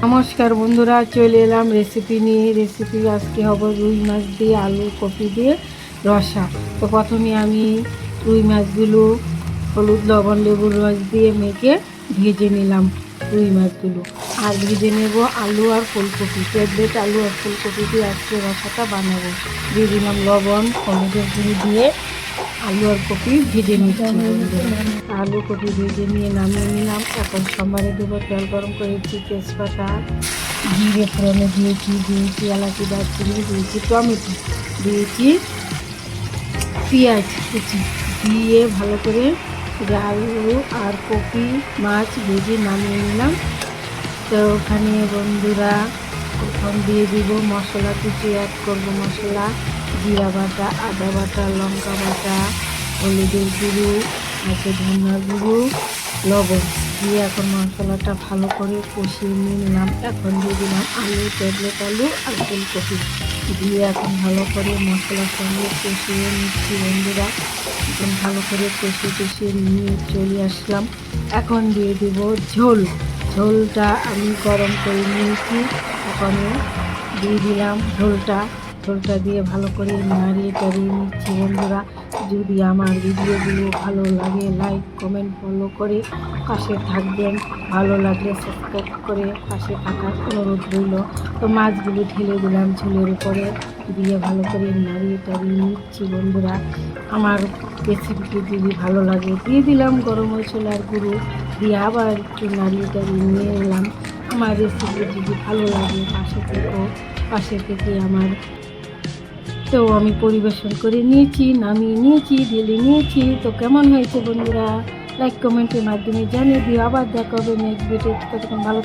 নমস্কার বন্ধুরা, চলে এলাম রেসিপি নিয়ে। রেসিপি আজকে হবে রুই মাছ দিয়ে আলু কপি দিয়ে রসা। তো প্রথমে আমি রুই মাছগুলো হলুদ লবণ লেবুর রস দিয়ে মেখে ভেজে নিলাম রুই মাছগুলো। আর ভেজে নেব আলু আর ফুলকপি, প্লেট আলু আর ফুলকপি দিয়ে আজকে রসাটা বানাবো। দিয়ে দিলাম লবণ হলুদের গুঁড়ো দিয়ে আলু আর কপি ভেজে নিচ্ছি। আলু কপি ভেজে নিয়ে নামিয়ে নিলাম। এখন সম্বারে দেবো, তেল গরম করেছি, তেজপাতা জিরে ফোড়নে দিয়েছি এলাচি দারচিনি দিয়েছি, টমেটো দিয়েছি, পেঁয়াজ কুচি দিয়ে ভালো করে আলু আর কপি মাছ ভেজে নামিয়ে নিলাম। তো ওখানে বন্ধুরা এখন দিয়ে দিব মশলা, কিছু অ্যাড করবো মশলা, জিরা বাটা, আদা বাটা, লঙ্কা বাটা, হলুদের গুঁড়ো আছে, ধনিয়ার গুঁড়ো, লবণ দিয়ে এখন মশলাটা ভালো করে কষিয়ে নিলাম। এখন দিয়ে দিলাম আলু, প্লেট আলু আর ফুলকপি দিয়ে এখন ভালো করে মশলার সঙ্গে কষিয়ে নিচ্ছি বন্ধুরা। এখন ভালো করে কষিয়ে নিয়ে চলে আসলাম। এখন দিয়ে দেব ঝোলটা আমি গরম করে নিয়েছি। এখন দিয়ে দিলাম ঝোলটা দিয়ে ভালো করে নাড়িয়ে টাড়িয়ে নিচ্ছি বন্ধুরা। যদি আমার ভিডিওগুলো ভালো লাগে লাইক কমেন্ট ফলো করে পাশে থাকবেন, ভালো লাগলে সাবস্ক্রাইব করে পাশে থাকার অনুরোধ রইল। তো মাছগুলো ঢেলে দিলাম ঝোলের উপরে দিয়ে ভালো করে নাড়িয়ে টাড়িয়ে নিচ্ছি বন্ধুরা। আমার রেসিপিটি যদি ভালো লাগে দিয়ে দিলাম গরম মশলার গুঁড়ো দিয়ে আবার একটু নাড়িয়ে টাড়িয়ে নিয়ে এলাম। আমার রেসিপি যদি ভালো লাগে পাশে থেকে আমার তো আমি পরিবেশন করে নিয়েছি, নামিয়ে নিয়েছি, ঢেলে নিয়েছি। তো কেমন হয়েছে বন্ধুরা লাইক কমেন্টের মাধ্যমে জানিয়ে দিও। আবার দেখা হবে নেক্সট ভিডিওতে, ততক্ষণ ভালো